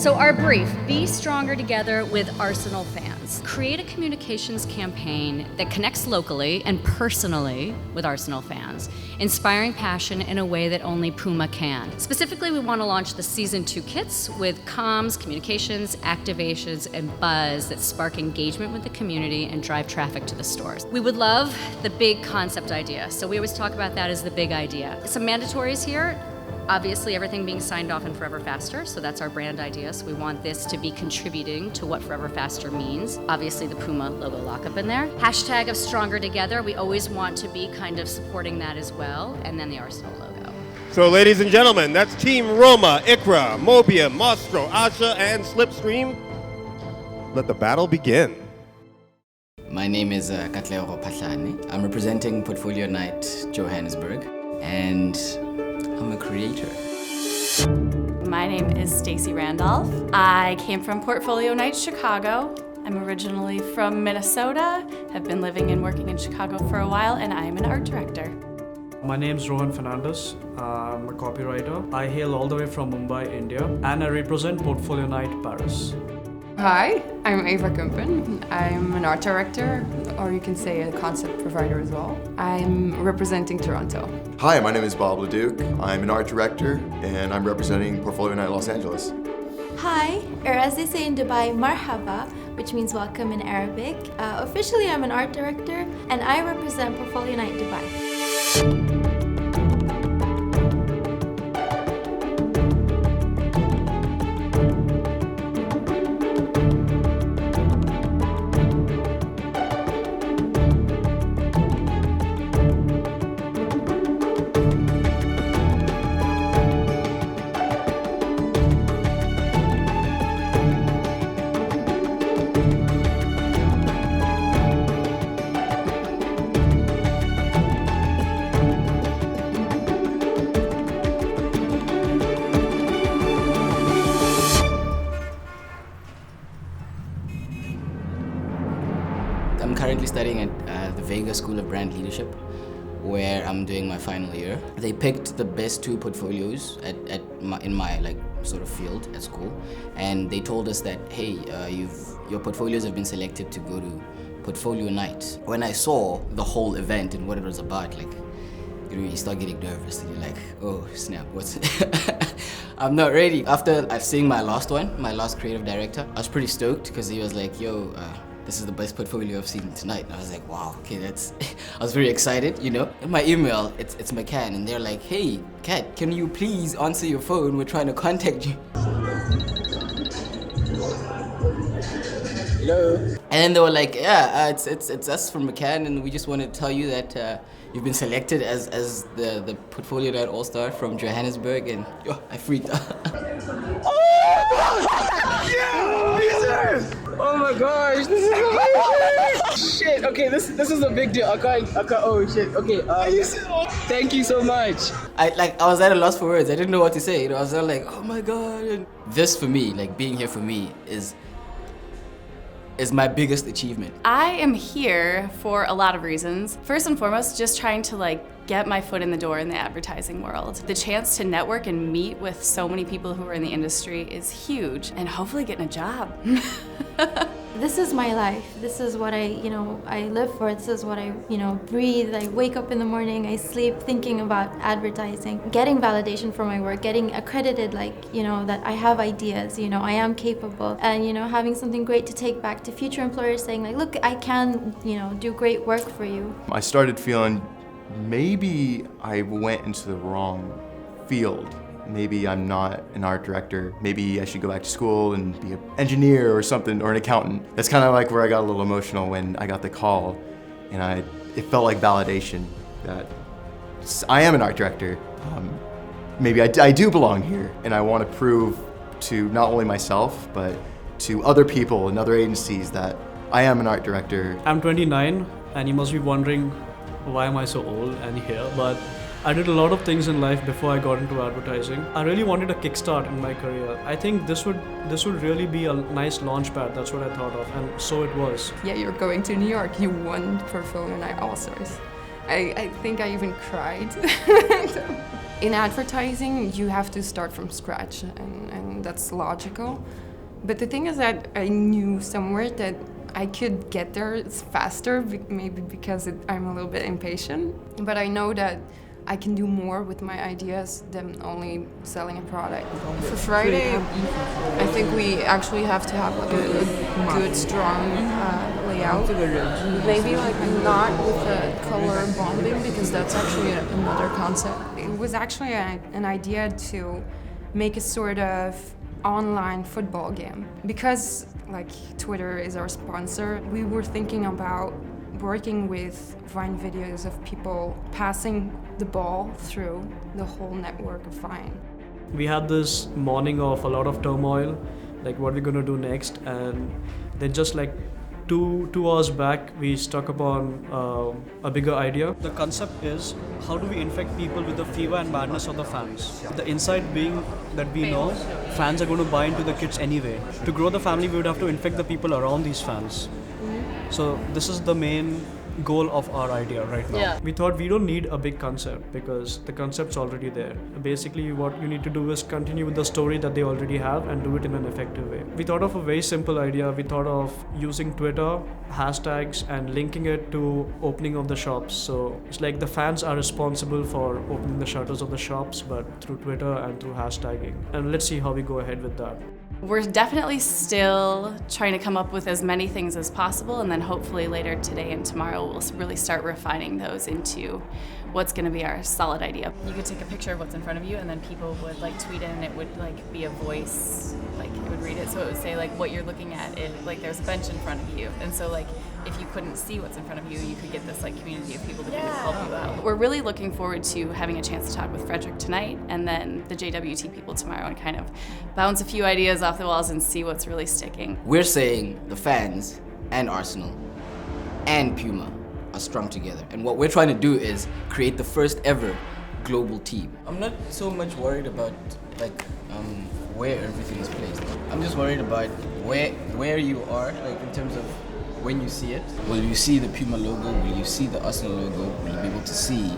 So our brief, be stronger together with Arsenal fans. Create a communications campaign that connects locally and personally with Arsenal fans, inspiring passion in a way that only Puma can. Specifically, we want to launch the Season 2 kits with comms, communications, activations, and buzz that spark engagement with the community and drive traffic to the stores. We would love the big concept idea. So we always talk about that as the big idea. Some mandatories here. Obviously, everything being signed off in Forever Faster, so that's our brand idea. So we want this to be contributing to what Forever Faster means. Obviously, the Puma logo lockup in there. Hashtag of Stronger Together. We always want to be kind of supporting that as well. And then the Arsenal logo. So, ladies and gentlemen, that's Team Roma, Ikra, Mobia, Mostro, Asha, and Slipstream. Let the battle begin. My name is Katlego Patlani. I'm representing Portfolio Night Johannesburg, and I'm a creator. My name is Stacey Randolph. I came from Portfolio Night Chicago. I'm originally from Minnesota, have been living and working in Chicago for a while, and I am an art director. My name is Rohan Fernandez. I'm a copywriter. I hail all the way from Mumbai, India, and I represent Portfolio Night Paris. Hi, I'm Ava Kumpen. I'm an art director, or you can say a concept provider as well. I'm representing Toronto. Hi, my name is Bob Leduc. I'm an art director, and I'm representing Portfolio Night Los Angeles. Hi, or as they say in Dubai, marhaba, which means welcome in Arabic. Officially, I'm an art director, and I represent Portfolio Night Dubai. I'm currently studying at the Vega School of Brand Leadership, where I'm doing my final year. They picked the best 2 portfolios in my sort of field at school, and they told us that, hey, your portfolios have been selected to go to Portfolio Night. When I saw the whole event and what it was about, you start getting nervous and you're like, oh snap, what's I'm not ready. After seeing my last one, my last creative director, I was pretty stoked because he was like, yo, this is the best portfolio I've seen tonight. And I was like, wow, okay, that's... I was very excited, you know. In my email, it's McCann, and they're like, hey, Kat, can you please answer your phone? We're trying to contact you. Hello? And then they were like, yeah, it's us from McCann, and we just want to tell you that you've been selected as the Portfolio Night All-Star from Johannesburg, and yo, I freaked out. Oh my gosh, this is amazing! Shit, okay, this is a big deal. I can't, oh shit, okay, thank you so much. I was at a loss for words. I didn't know what to say, you know. I was like, oh my god. And this for me, being here for me is my biggest achievement. I am here for a lot of reasons. First and foremost, just trying to get my foot in the door in the advertising world. The chance to network and meet with so many people who are in the industry is huge, and hopefully getting a job. This is my life. This is what I live for. This is what I, breathe. I wake up in the morning, I sleep thinking about advertising, getting validation for my work, getting accredited, that I have ideas, I am capable, and, having something great to take back to future employers saying look, I can, do great work for you. I started feeling maybe I went into the wrong field. Maybe I'm not an art director. Maybe I should go back to school and be an engineer or something, or an accountant. That's kind of where I got a little emotional when I got the call, and it felt like validation that I am an art director. Maybe I do belong here, and I want to prove to not only myself, but to other people and other agencies that I am an art director. I'm 29, and you must be wondering, why am I so old and here? But I did a lot of things in life before I got into advertising. I really wanted a kickstart in my career. I think this would really be a nice launch pad. That's what I thought of, and so it was. Yeah, you're going to New York. You won Portfolio Night All-Stars. I think I even cried. In advertising, you have to start from scratch, and that's logical. But the thing is that I knew somewhere that I could get there faster, maybe because I'm a little bit impatient. But I know that I can do more with my ideas than only selling a product. For Friday, I think we actually have to have like a good, strong layout. Maybe like not with the color bombing, because that's actually another concept. It was actually an idea to make a sort of online football game. Because like Twitter is our sponsor, we were thinking about working with Vine videos of people passing the ball through the whole network of Vine. We had this morning of a lot of turmoil, like what we're gonna do next, and then just like two hours back, we stuck upon a bigger idea. The concept is, how do we infect people with the fever and madness of the fans? The insight being that we know fans are going to buy into the kits anyway. To grow the family, we would have to infect the people around these fans. So this is the main goal of our idea right now. Yeah. We thought we don't need a big concept because the concept's already there. Basically what you need to do is continue with the story that they already have and do it in an effective way. We thought of a very simple idea. We thought of using Twitter, hashtags, and linking it to opening of the shops. So it's like the fans are responsible for opening the shutters of the shops, but through Twitter and through hashtagging. And let's see how we go ahead with that. We're definitely still trying to come up with as many things as possible, and then hopefully later today and tomorrow we'll really start refining those into what's going to be our solid idea. You could take a picture of what's in front of you, and then people would like tweet it, and it would like be a voice, like it would read it, so it would say like what you're looking at. It like there's a bench in front of you, and so like if you couldn't see what's in front of you, you could get this like community of people to kind of help you out. We're really looking forward to having a chance to talk with Frederick tonight, and then the JWT people tomorrow, and kind of bounce a few ideas off the walls and see what's really sticking. We're saying the fans and Arsenal and Puma are strung together. And what we're trying to do is create the first ever global team. I'm not so much worried about like where everything is placed. I'm just worried about where you are, like in terms of when you see it. Will you see the Puma logo? Will you see the Arsenal logo? Will you be able to see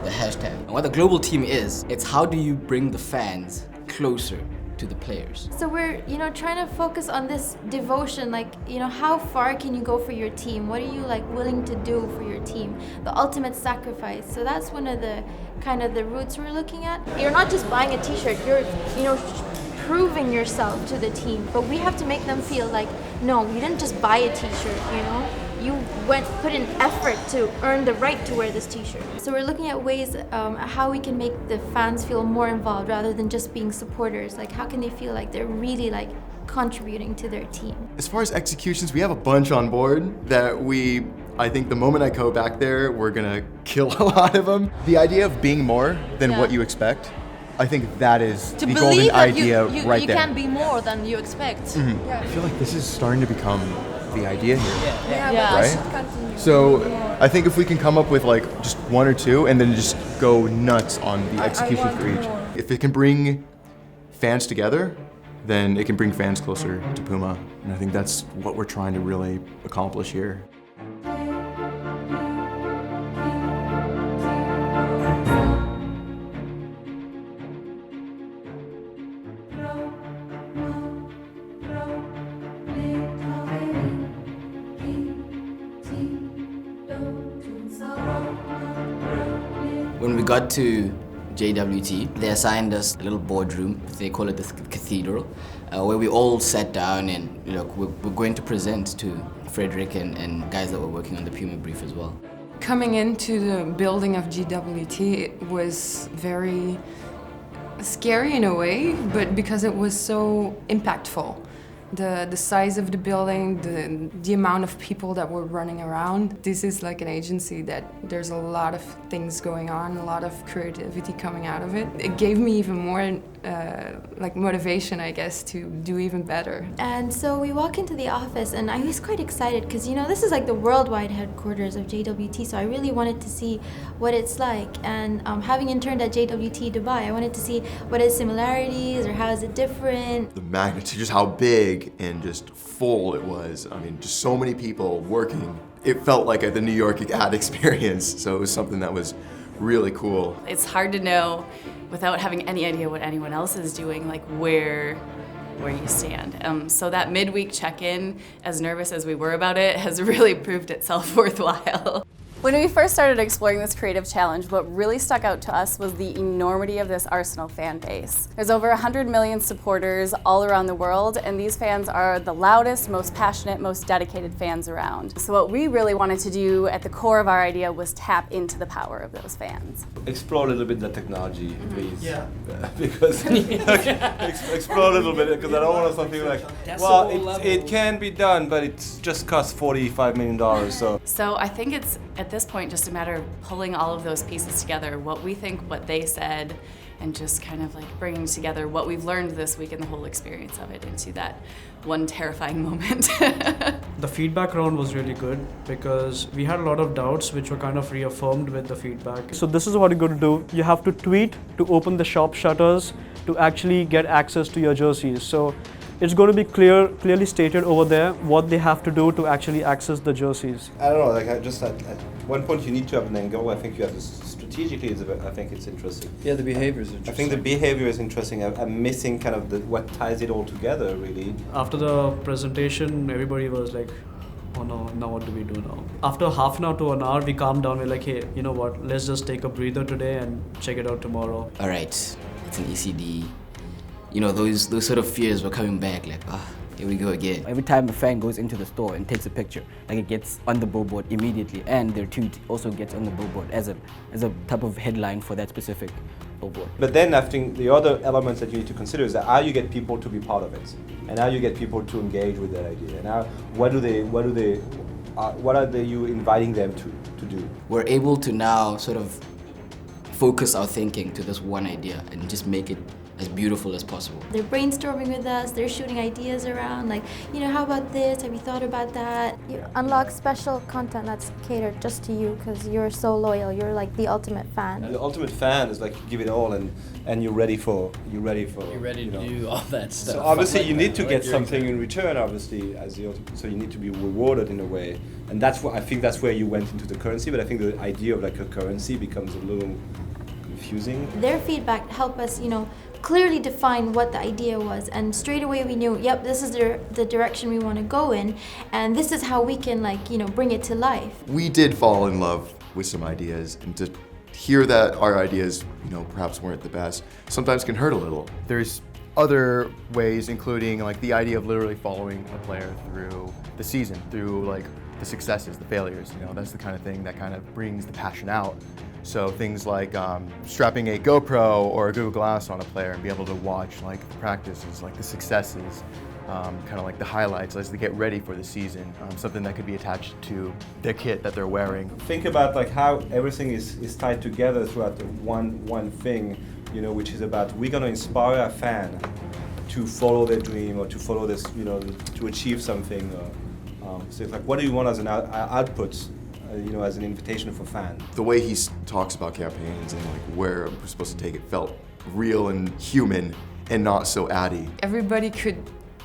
the hashtag? And what the global team is, it's how do you bring the fans closer to the players. So we're, trying to focus on this devotion, like, how far can you go for your team? What are you like willing to do for your team? The ultimate sacrifice. So that's one of the kind of the roots we're looking at. You're not just buying a t-shirt, you're, proving yourself to the team. But we have to make them feel like, no, you didn't just buy a t-shirt, You put in effort to earn the right to wear this t-shirt. So we're looking at ways how we can make the fans feel more involved rather than just being supporters. Like how can they feel like they're really like contributing to their team? As far as executions, we have a bunch on board that I think the moment I go back there, we're gonna kill a lot of them. The idea of being more than what you expect, I think that is to the golden idea you right there. You can be more than you expect. Mm-hmm. Yeah. I feel like this is starting to become the idea here. Yeah. Right? So I think if we can come up with like just one or two and then just go nuts on the execution for each. If it can bring fans together, then it can bring fans closer to Puma. And I think that's what we're trying to really accomplish here. When we got to JWT, they assigned us a little boardroom, they call it the cathedral, where we all sat down and we're going to present to Frederick and guys that were working on the Puma brief as well. Coming into the building of JWT, it was very scary in a way, but because it was so impactful. The size of the building, the amount of people that were running around. This is like an agency that there's a lot of things going on, a lot of creativity coming out of it. It gave me even more like motivation, I guess, to do even better. And so we walk into the office and I was quite excited because, this is like the worldwide headquarters of JWT, so I really wanted to see what it's like. And having interned at JWT Dubai, I wanted to see what its similarities or how is it different. The magnitude, just how big and just full it was. I mean, just so many people working. It felt like the New York ad experience, so it was something that was really cool. It's hard to know without having any idea what anyone else is doing, like where you stand. So that midweek check-in, as nervous as we were about it, has really proved itself worthwhile. When we first started exploring this creative challenge, what really stuck out to us was the enormity of this Arsenal fan base. There's over 100 million supporters all around the world, and these fans are the loudest, most passionate, most dedicated fans around. So what we really wanted to do at the core of our idea was tap into the power of those fans. Explore a little bit the technology, please. Yeah. Because explore a little bit, because I don't want something like, well, it can be done, but it just costs $45 million. So I think it's at this point just a matter of pulling all of those pieces together, what we think, what they said, and just kind of like bringing together what we've learned this week and the whole experience of it into that one terrifying moment. The feedback round was really good because we had a lot of doubts which were kind of reaffirmed with the feedback. So this is what you're going to do. You have to tweet to open the shop shutters to actually get access to your jerseys. So it's going to be clearly stated over there what they have to do to actually access the jerseys. I don't know, like at one point you need to have an angle. I think you have to strategically, I think it's interesting. Yeah, the behavior is interesting. I think the behavior is interesting. I'm missing kind of what ties it all together, really. After the presentation, everybody was like, oh no, now what do we do now? After half an hour to an hour, we calmed down. We're like, hey, you know what? Let's just take a breather today and check it out tomorrow. All right, it's an ECD. You know, those sort of fears were coming back, like, here we go again. Every time a fan goes into the store and takes a picture, like it gets on the billboard immediately, and their tweet also gets on the billboard as a type of headline for that specific billboard. But then I think the other elements that you need to consider is that how you get people to be part of it, and how you get people to engage with that idea, and how, what are you inviting them to do? We're able to now sort of focus our thinking to this one idea and just make it as beautiful as possible. They're brainstorming with us, they're shooting ideas around, like, you know, how about this? Have you thought about that? You unlock special content that's catered just to you because you're so loyal. You're like the ultimate fan. And the ultimate fan is like you give it all, and you're ready to do all that stuff. So obviously you need to get something in return, obviously, as the ultimate. So you need to be rewarded in a way, and that's what I think. That's where you went into the currency. But I think the idea of like a currency becomes a little confusing. Their feedback helped us, you know, clearly define what the idea was, and straight away we knew, yep, this is the direction we want to go in, and this is how we can, like, you know, bring it to life. We did fall in love with some ideas, and to hear that our ideas, you know, perhaps weren't the best, sometimes can hurt a little. There's other ways, including like the idea of literally following a player through the season, through like the successes, the failures. You know, that's the kind of thing that kind of brings the passion out. So things like strapping a GoPro or a Google Glass on a player and be able to watch like the practices, like the successes, kind of like the highlights as they get ready for the season. Something that could be attached to their kit that they're wearing. Think about like how everything is tied together throughout the one thing, you know, which is about we're gonna inspire a fan to follow their dream or to follow this, you know, to achieve something. So it's like, what do you want as an output? You know, as an invitation for fans. The way he talks about campaigns and like where we're supposed to take it felt real and human and not so addy. Everybody could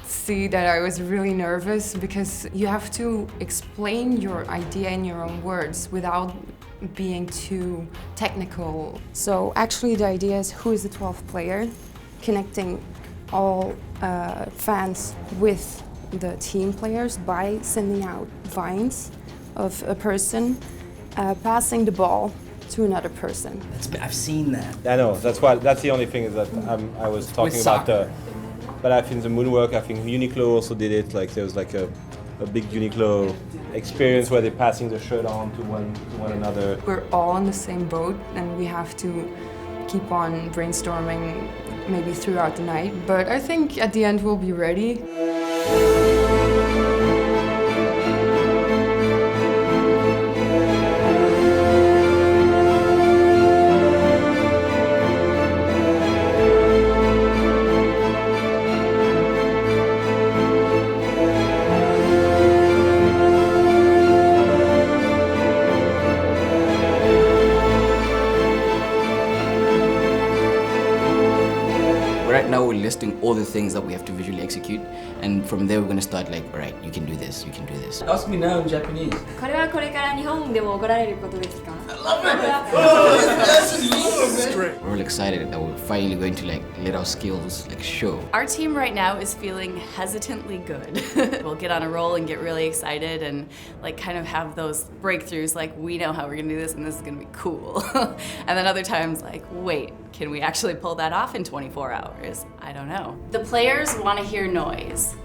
see that I was really nervous because you have to explain your idea in your own words without being too technical. So actually the idea is who is the 12th player, connecting all fans with the team players by sending out vines of a person passing the ball to another person. I've seen that. I know, that's the only thing is that I was talking about but I think the moonwork, I think Uniqlo also did it, like there was like a big Uniqlo experience where they're passing the shirt on to one another. We're all on the same boat and we have to keep on brainstorming maybe throughout the night, but I think at the end we'll be ready. Right now we're listing all the things that we have to visually execute, and from there we're going to start like, all right, you can do this, you can do this. Ask me now in Japanese. これはこれから日本でも起こられることですか? We're all excited that we're finally going to like let our skills like show. Our team right now is feeling hesitantly good. We'll get on a roll and get really excited and like kind of have those breakthroughs like we know how we're gonna do this and this is gonna be cool. And then other times like, wait, can we actually pull that off in 24 hours? I don't know. The players wanna hear noise.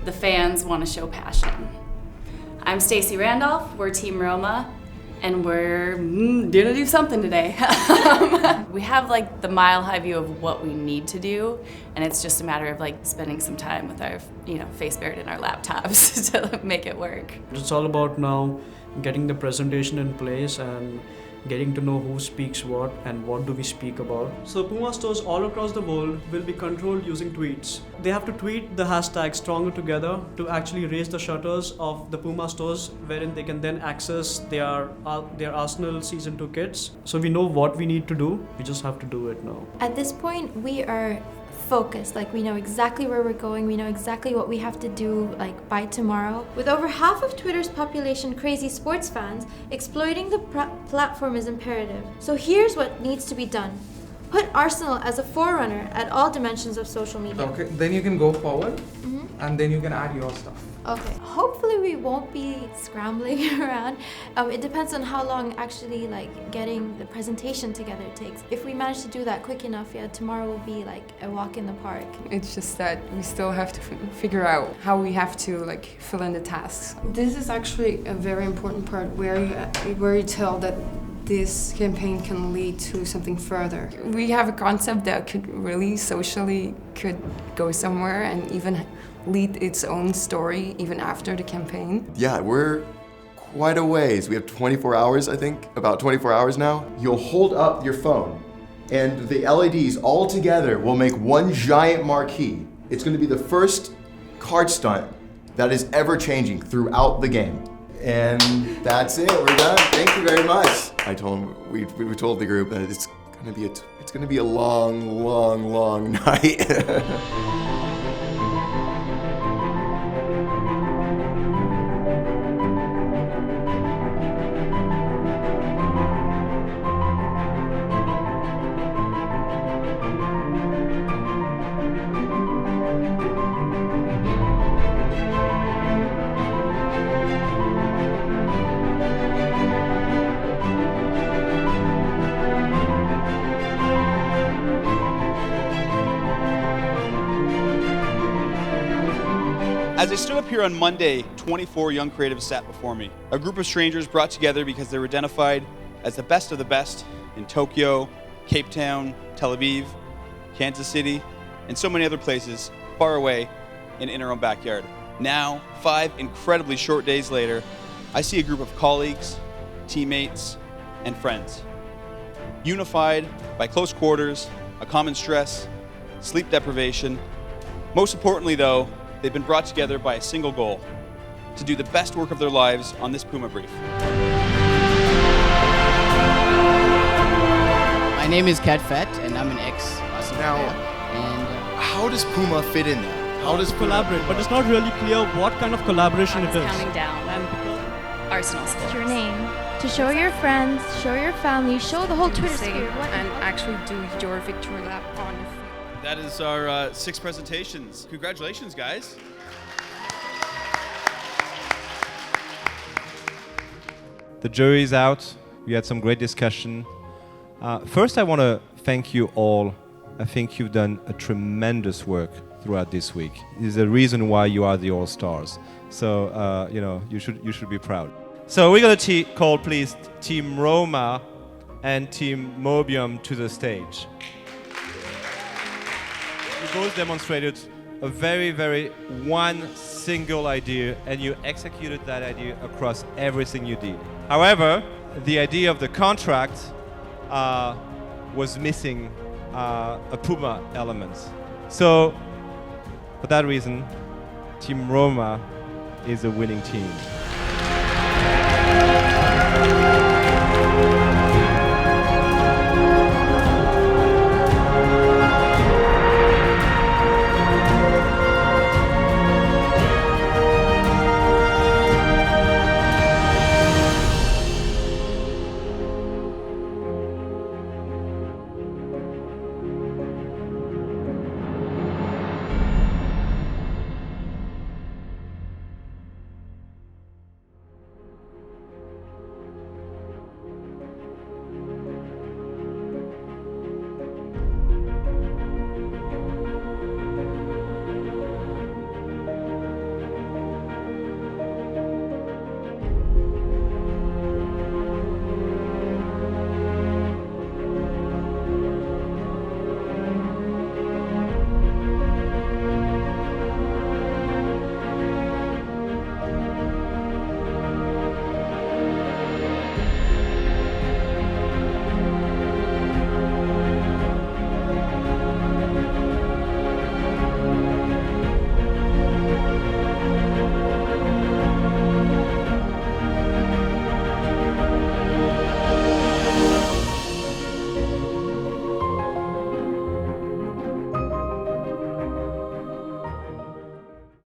The fans wanna show passion. I'm Stacey Randolph, we're Team Roma. And we're gonna do something today. We have like the mile-high view of what we need to do, and it's just a matter of like spending some time with our, face buried in our laptops to make it work. It's all about now getting the presentation in place and getting to know who speaks what and what do we speak about. So Puma stores all across the world will be controlled using tweets. They have to tweet the hashtag Stronger Together to actually raise the shutters of the Puma stores, wherein they can then access their Arsenal Season 2 kits. So we know what we need to do, we just have to do it now. At this point, we are focused. Like, we know exactly where we're going, we know exactly what we have to do like by tomorrow. With over half of Twitter's population crazy sports fans, exploiting the platform is imperative. So here's what needs to be done. Put Arsenal as a forerunner at all dimensions of social media. Okay, then you can go forward and then you can add your stuff. Okay, hopefully we won't be scrambling around. It depends on how long actually like getting the presentation together takes. If we manage to do that quick enough, yeah, tomorrow will be like a walk in the park. It's just that we still have to figure out how we have to like fill in the tasks. This is actually a very important part where you tell that this campaign can lead to something further. We have a concept that could really socially could go somewhere and even lead its own story even after the campaign. Yeah, we're quite a ways. We have 24 hours, I think, about 24 hours now. You'll hold up your phone and the LEDs all together will make one giant marquee. It's going to be the first card stunt that is ever changing throughout the game. And that's it, we're done. Thank you very much. I told him, we told the group that it's gonna be a long, long, long night. As I stood up here on Monday, 24 young creatives sat before me. A group of strangers brought together because they were identified as the best of the best in Tokyo, Cape Town, Tel Aviv, Kansas City, and so many other places far away and in our own backyard. Now, 5 incredibly short days later, I see a group of colleagues, teammates, and friends. Unified by close quarters, a common stress, sleep deprivation. Most importantly though, they've been brought together by a single goal, to do the best work of their lives on this Puma brief. My name is Kat Fat and I'm an ex-Arsenal player. And how does Puma fit in there? How does collaborate? But it's not really clear what kind of collaboration it is. Counting down. Arsenal scores. Your name. To show your friends, show your family, show the whole Twitter sphere. And actually do your victory lap on the field. That is our 6 presentations. Congratulations, guys. The jury's out. We had some great discussion. First, I want to thank you all. I think you've done a tremendous work throughout this week. There's a reason why you are the All-Stars. So, you should be proud. So we're going to call, please, Team Roma and Team Mobium to the stage. You both demonstrated a very, very one single idea, and you executed that idea across everything you did. However, the idea of the contract was missing a Puma element. So, for that reason, Team Roma is a winning team.